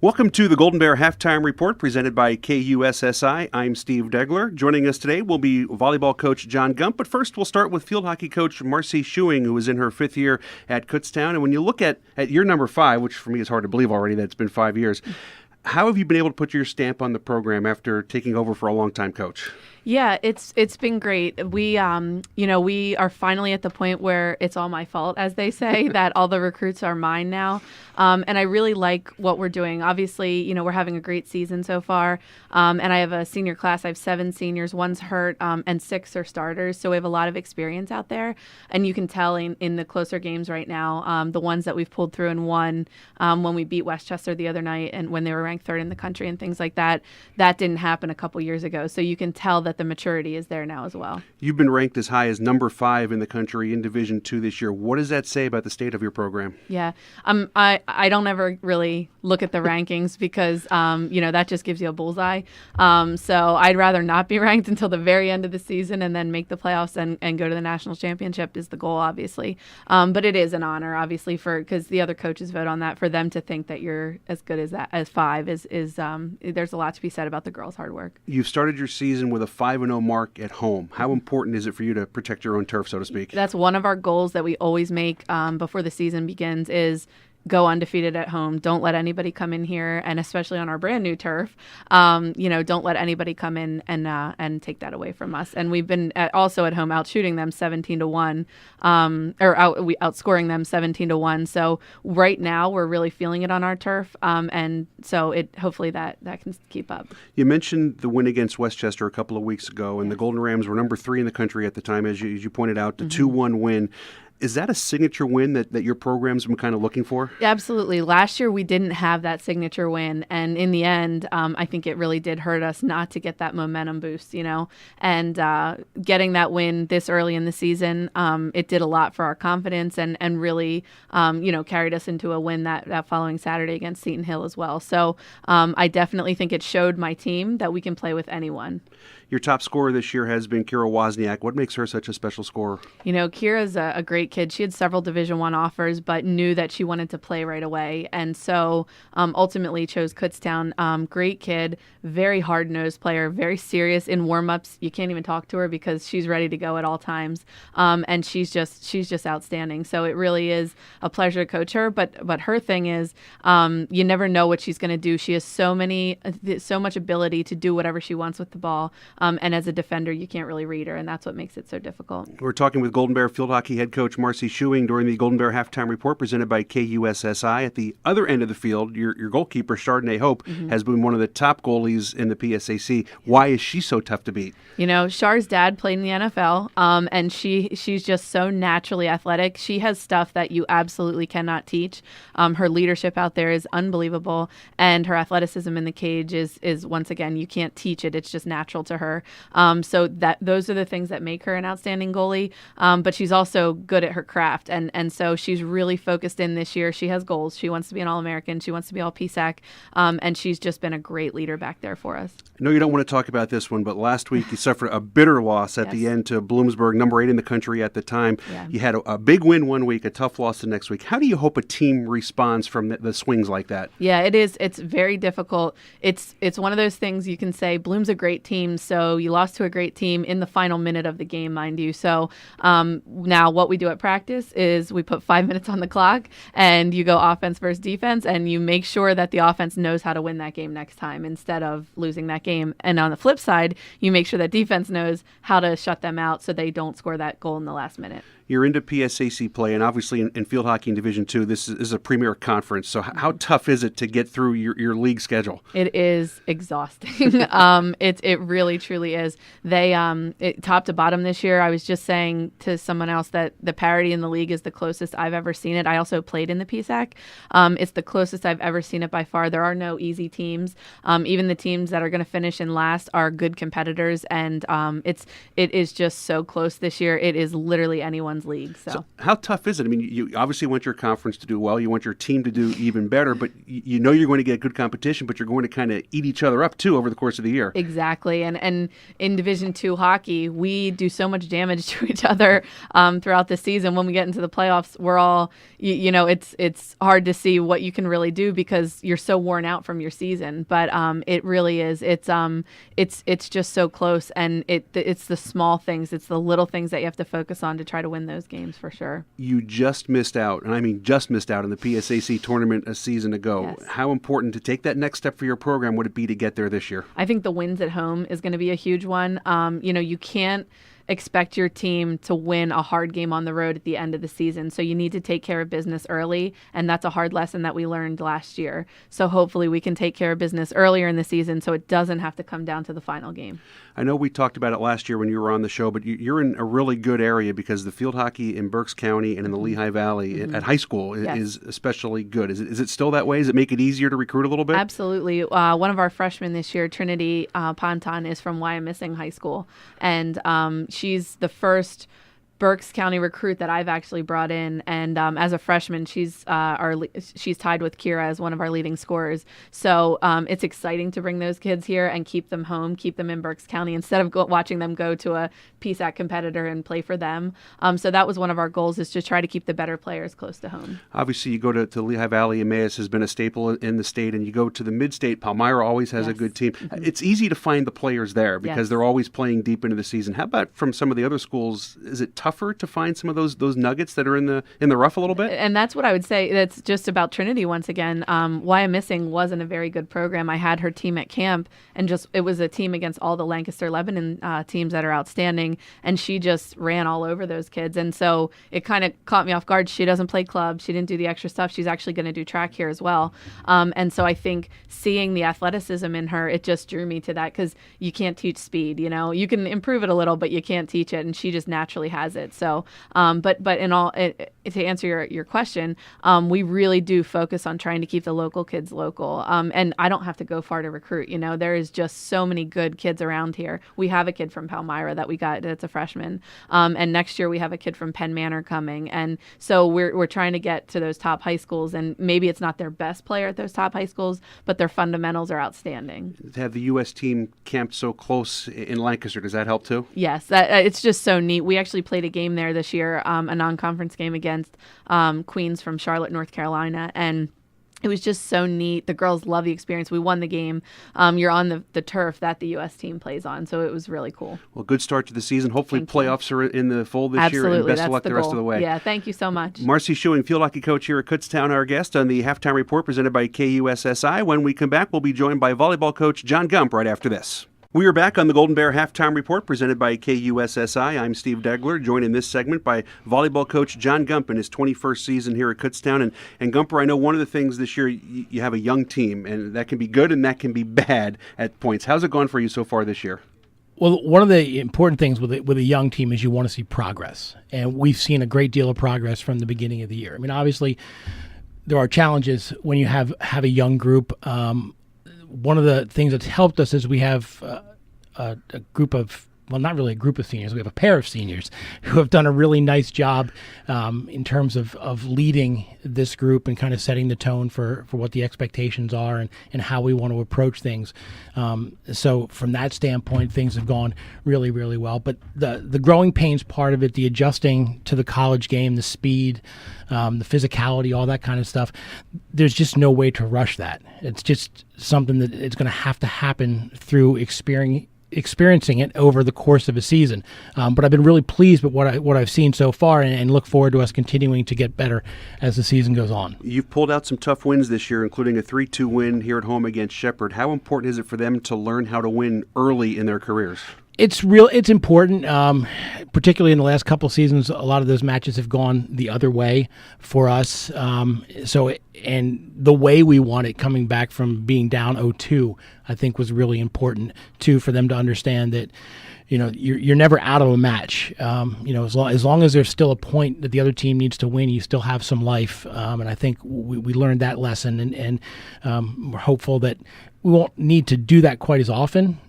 Welcome to the Golden Bear Halftime Report presented by KUSSI. I'm Steve Degler. Joining us today will be volleyball coach John Gump. But first, we'll start with field hockey coach Marci Scheuing, who is in her fifth year at Kutztown. And when you look at year number 5, which for me is hard to believe already that it's been 5 years, how have you been able to put your stamp on the program after taking over for a longtime coach? Yeah, it's been great. We we are finally at the point where it's all my fault, as they say, that all the recruits are mine now. And I really like what we're doing. Obviously, we're having a great season so far. And I have a senior class. I have 7 seniors, 1's hurt, and 6 are starters. So we have a lot of experience out there. And you can tell in the closer games right now, the ones that we've pulled through and won, when we beat Westchester the other night and when they were ranked 3rd in the country and things like that, that didn't happen a couple years ago. So you can tell that the maturity is there now as well. You've been ranked as high as number 5 in the country in Division II this year. What does that say about the state of your program? Yeah, I don't ever really look at the rankings because that just gives you a bullseye. So I'd rather not be ranked until the very end of the season and then make the playoffs and go to the national championship is the goal, obviously. But it is an honor, obviously, because the other coaches vote on that. For them to think that you're as good as 5 is there's a lot to be said about the girls' hard work. You've started your season with a 5-0 mark at home. How important is it for you to protect your own turf, so to speak? That's one of our goals that we always make before the season begins is go undefeated at home. Don't let anybody come in here, and especially on our brand new turf, don't let anybody come in and take that away from us. And we've been also at home outshooting them 17-1, outscoring them 17-1. So right now we're really feeling it on our turf, and so hopefully that can keep up. You mentioned the win against Westchester a couple of weeks ago, and the Golden Rams were number 3 in the country at the time, as you pointed out, the 2-1 win. Is that a signature win that your program's been kind of looking for? Absolutely. Last year, we didn't have that signature win. And in the end, I think it really did hurt us not to get that momentum boost, And getting that win this early in the season, it did a lot for our confidence and really, carried us into a win that following Saturday against Seton Hill as well. So I definitely think it showed my team that we can play with anyone. Your top scorer this year has been Kira Wozniak. What makes her such a special scorer? Kira's a great kid. She had several Division I offers, but knew that she wanted to play right away. And so ultimately chose Kutztown. Great kid, very hard-nosed player, very serious in warm-ups. You can't even talk to her because she's ready to go at all times. And she's just outstanding. So it really is a pleasure to coach her. But her thing is you never know what she's going to do. She has so much ability to do whatever she wants with the ball. And as a defender, you can't really read her, and that's what makes it so difficult. We're talking with Golden Bear field hockey head coach Marci Scheuing during the Golden Bear Halftime Report presented by KUSSI. At the other end of the field, your goalkeeper, Chardonnay Hope, has been one of the top goalies in the PSAC. Why is she so tough to beat? Char's dad played in the NFL, and she's just so naturally athletic. She has stuff that you absolutely cannot teach. Her leadership out there is unbelievable, and her athleticism in the cage is once again, you can't teach it. It's just natural to her. So those are the things that make her an outstanding goalie. But she's also good at her craft. And so she's really focused in this year. She has goals. She wants to be an All-American. She wants to be All-PSAC. And she's just been a great leader back there for us. I know you don't want to talk about this one, but last week you suffered a bitter loss at the end to Bloomsburg, number 8 in the country at the time. Yeah. You had a big win one week, a tough loss the next week. How do you hope a team responds from the swings like that? Yeah, it is. It's very difficult. It's one of those things you can say, Bloom's a great team, so you lost to a great team in the final minute of the game, mind you. So now what we do at practice is we put 5 minutes on the clock and you go offense versus defense, and you make sure that the offense knows how to win that game next time instead of losing that game. And on the flip side, you make sure that defense knows how to shut them out so they don't score that goal in the last minute. You're into PSAC play, and obviously in field hockey in Division II, this is a premier conference. So how tough is it to get through your league schedule? It is exhausting. It really, truly is. They top to bottom this year, I was just saying to someone else that the parity in the league is the closest I've ever seen it. I also played in the PSAC. It's the closest I've ever seen it by far. There are no easy teams. Even the teams that are going to finish in last are good competitors, and it is just so close this year. It is literally anyone's everyone's league. So how tough is it? I mean, you obviously want your conference to do well. You want your team to do even better, but you know you're going to get good competition, but you're going to kind of eat each other up too over the course of the year. Exactly. And in Division II hockey, we do so much damage to each other throughout the season. When we get into the playoffs, we're all, it's hard to see what you can really do because you're so worn out from your season. But it really is. It's just so close, and it's the small things, it's the little things that you have to focus on to try to win those games for sure. You just missed out, and I mean just missed out in the PSAC tournament a season ago. Yes. How important to take that next step for your program would it be to get there this year? I think the wins at home is going to be a huge one. You can't expect your team to win a hard game on the road at the end of the season. So you need to take care of business early, and that's a hard lesson that we learned last year. So hopefully we can take care of business earlier in the season so it doesn't have to come down to the final game. I know we talked about it last year when you were on the show, but you're in a really good area because the field hockey in Berks County and in the Lehigh Valley at high school is especially good. Is it still that way? Does it make it easier to recruit a little bit? Absolutely. One of our freshmen this year, Trinity Ponton, is from Wyomissing High School, and she's the first Berks County recruit that I've actually brought in, and as a freshman, she's tied with Kira as one of our leading scorers. So it's exciting to bring those kids here and keep them home, keep them in Berks County instead of watching them go to a PSAC competitor and play for them. So that was one of our goals, is to try to keep the better players close to home. Obviously, you go to Lehigh Valley. Emmaus has been a staple in the state, and you go to the mid-state. Palmyra always has a good team. It's easy to find the players there because they're always playing deep into the season. How about from some of the other schools? Is it tougher to find some of those nuggets that are in the rough a little bit? And that's what I would say. That's just about Trinity once again. Wyomissing wasn't a very good program. I had her team at camp, and it was a team against all the Lancaster Lebanon teams that are outstanding, and she just ran all over those kids. And so it kind of caught me off guard. She doesn't play club. She didn't do the extra stuff. She's actually going to do track here as well. And so I think seeing the athleticism in her, it just drew me to that, because you can't teach speed. You can improve it a little, but you can't teach it, and she just naturally has it. So but in all, to answer your question, we really do focus on trying to keep the local kids local. And I don't have to go far to recruit. There is just so many good kids around here. We have a kid from Palmyra that we got that's a freshman. And next year we have a kid from Penn Manor coming. And so we're trying to get to those top high schools. And maybe it's not their best player at those top high schools, but their fundamentals are outstanding. To have the U.S. team camped so close in Lancaster, does that help too? Yes, it's just so neat. We actually played a game there this year, a non-conference game against Queens from Charlotte, North Carolina, and it was just so neat. The girls love the experience. We won the game. You're on the turf that the U.S. team plays on, so it was really cool. Well, good start to the season. Hopefully playoffs are in the fold this year, Absolutely. and best That's of luck the rest of the way. Yeah, thank you so much. Marci Scheuing, field hockey coach here at Kutztown, our guest on the Halftime Report presented by KUSSI. When we come back, we'll be joined by volleyball coach John Gump right after this. We are back on the Golden Bear Halftime Report presented by KUSSI. I'm Steve Degler, joined in this segment by volleyball coach John Gump in his 21st season here at Kutztown. And Gumper, I know one of the things this year, you have a young team, and that can be good and that can be bad at points. How's it gone for you so far this year? Well, one of the important things with a young team is you want to see progress. And we've seen a great deal of progress from the beginning of the year. I mean, obviously, there are challenges when you have a young group. One of the things that's helped us is we have a group of, well, not really a group of seniors. We have a pair of seniors who have done a really nice job in terms of leading this group and kind of setting the tone for what the expectations are and how we want to approach things. So from that standpoint, things have gone really, really well. But the growing pains part of it, the adjusting to the college game, the speed, the physicality, all that kind of stuff, there's just no way to rush that. It's just something that it's going to happen through experiencing it over the course of a season. But I've been really pleased with what I've seen so far and look forward to us continuing to get better as the season goes on. You've pulled out some tough wins this year, including a 3-2 win here at home against Shepherd. How important is it for them to learn how to win early in their careers? It's important, particularly in the last couple of seasons. A lot of those matches have gone the other way for us. And the way we won it, coming back from being down 0-2, I think was really important too, for them to understand that you're never out of a match. As long as there's still a point that the other team needs to win, you still have some life. And I think we learned that lesson, and we're hopeful that we won't need to do that quite as often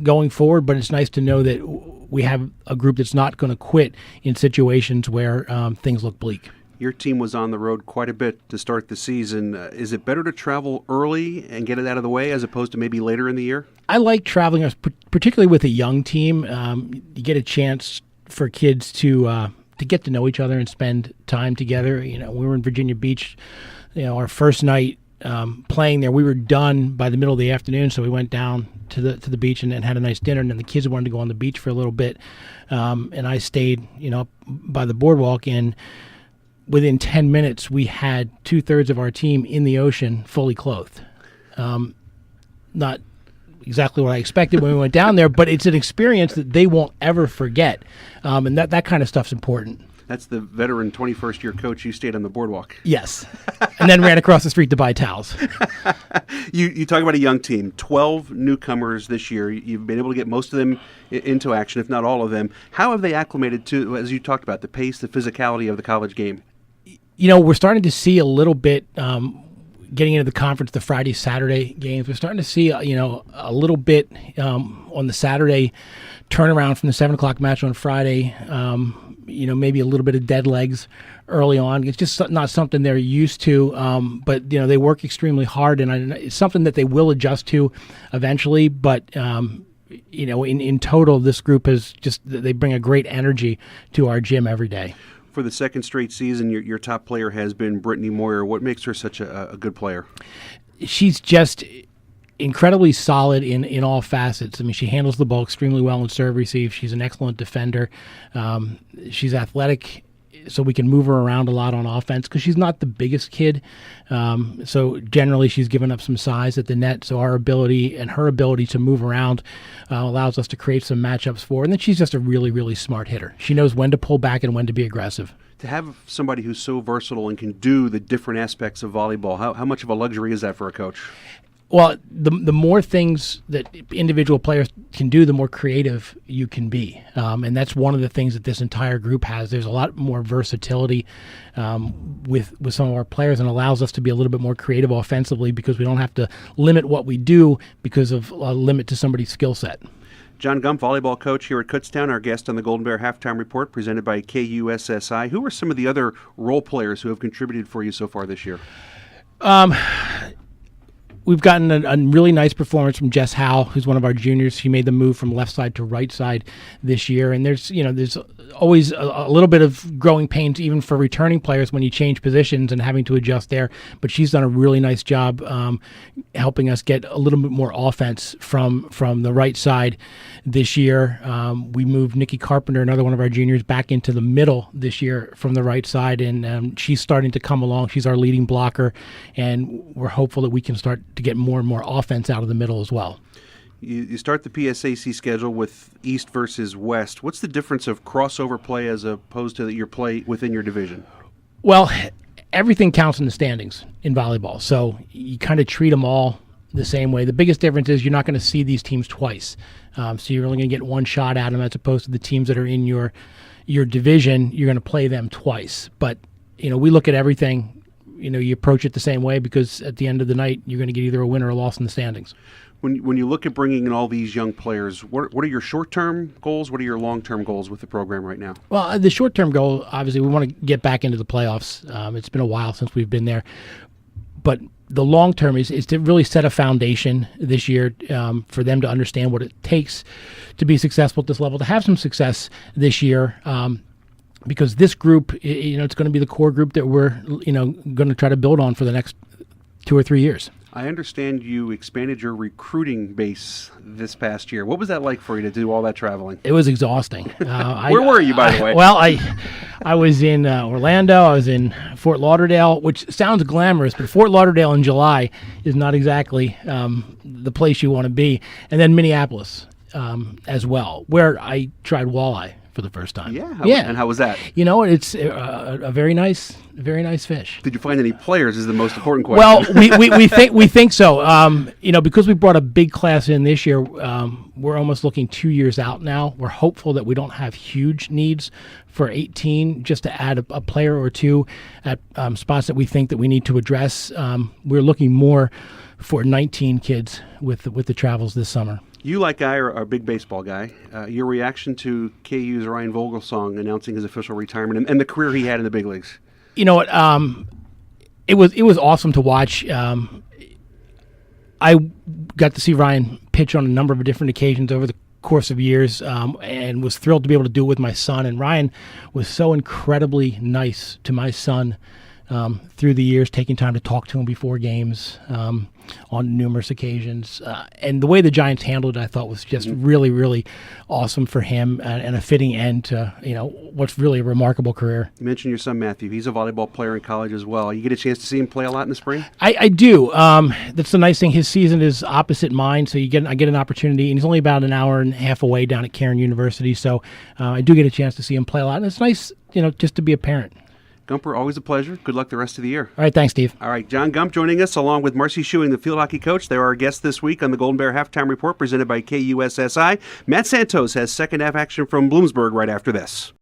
going forward. But it's nice to know that we have a group that's not going to quit in situations where things look bleak. Your team was on the road quite a bit to start the season. Is it better to travel early and get it out of the way as opposed to maybe later in the year? I like traveling, particularly with a young team. You get a chance for kids to get to know each other and spend time together. We were in Virginia Beach, our first night playing there. We were done by the middle of the afternoon, so we went down to the beach and had a nice dinner. And then the kids wanted to go on the beach for a little bit, and I stayed, by the boardwalk. And within 10 minutes, we had 2/3 of our team in the ocean, fully clothed. Not exactly what I expected when we went down there, but it's an experience that they won't ever forget, and that kind of stuff's important. That's the veteran 21st year coach. You stayed on the boardwalk. Yes, and then ran across the street to buy towels. You talk about a young team, 12 newcomers this year. You've been able to get most of them into action, if not all of them. How have they acclimated to, as you talked about, the pace, the physicality of the college game? We're starting to see a little bit, getting into the conference, the Friday, Saturday games. We're starting to see, a little bit on the Saturday turnaround from the 7 o'clock match on Friday. Maybe a little bit of dead legs early on. It's just not something they're used to, but they work extremely hard, and it's something that they will adjust to eventually. But in total, this group they bring a great energy to our gym every day. For the second straight season, your top player has been Brittany Moyer. What makes her such a good player? She's just incredibly solid in all facets. I mean, she handles the ball extremely well in serve receive. She's an excellent defender. She's athletic, so we can move her around a lot on offense because she's not the biggest kid. So generally, she's given up some size at the net. So her ability to move around allows us to create some matchups for her. And then she's just a really, really smart hitter. She knows when to pull back and when to be aggressive. To have somebody who's so versatile and can do the different aspects of volleyball, how much of a luxury is that for a coach? Well, the more things that individual players can do, the more creative you can be. And that's one of the things that this entire group has. There's a lot more versatility with some of our players, and allows us to be a little bit more creative offensively because we don't have to limit what we do because of a limit to somebody's skill set. John Gump, volleyball coach here at Kutztown, our guest on the Golden Bear Halftime Report presented by KUSSI. Who are some of the other role players who have contributed for you so far this year? We've gotten a really nice performance from Jess Howe, who's one of our juniors. She made the move from left side to right side this year. And there's always a little bit of growing pains even for returning players when you change positions and having to adjust there. But she's done a really nice job helping us get a little bit more offense from the right side this year. We moved Nikki Carpenter, another one of our juniors, back into the middle this year from the right side. And she's starting to come along. She's our leading blocker. And we're hopeful that we can start to get more and more offense out of the middle as well. You start the PSAC schedule with East versus West. What's the difference of crossover play as opposed to your play within your division? Well, everything counts in the standings in volleyball, so you kind of treat them all the same way. The biggest difference is you're not going to see these teams twice, so you're only going to get one shot at them as opposed to the teams that are in your division. You're going to play them twice, but we look at everything. You approach it the same way because at the end of the night, you're going to get either a win or a loss in the standings. When you look at bringing in all these young players, what are your short-term goals? What are your long-term goals with the program right now? Well, the short-term goal, obviously, we want to get back into the playoffs. It's been a while since we've been there. But the long-term is to really set a foundation this year for them to understand what it takes to be successful at this level, to have some success this year. Because this group, it's going to be the core group that we're, going to try to build on for the next 2 or 3 years. I understand you expanded your recruiting base this past year. What was that like for you to do all that traveling? It was exhausting. Where were you, by the way? Well, I was in Orlando. I was in Fort Lauderdale, which sounds glamorous, but Fort Lauderdale in July is not exactly the place you want to be. And then Minneapolis as well, where I tried walleye for the first time. Yeah. And how was that? It's a very nice very nice fish. Did you find any players is the most important question. Well, we think so. Because we brought a big class in this year, we're almost looking 2 years out now. We're hopeful that we don't have huge needs for 18, just to add a player or two at spots that we think that we need to address. We're looking more for 19 kids with the travels this summer. You, like I, are a big baseball guy. Your reaction to KU's Ryan Vogelsong announcing his official retirement and the career he had in the big leagues? You know what? It was awesome to watch. I got to see Ryan pitch on a number of different occasions over the course of years, and was thrilled to be able to do it with my son. And Ryan was so incredibly nice to my son through the years, taking time to talk to him before games on numerous occasions. And the way the Giants handled it, I thought was just really, really awesome for him, and a fitting end to what's really a remarkable career. You mentioned your son Matthew. He's a volleyball player in college as well. You get a chance to see him play a lot in the spring? I do. That's the nice thing. His season is opposite mine, so I get an opportunity, and he's only about an hour and a half away down at Cairn University. So I do get a chance to see him play a lot, and it's nice, just to be a parent. Gumper, always a pleasure. Good luck the rest of the year. All right, thanks, Steve. All right, John Gump joining us, along with Marci Scheuing, the field hockey coach. They're our guests this week on the Golden Bear Halftime Report presented by KUSSI. Matt Santos has second half action from Bloomsburg right after this.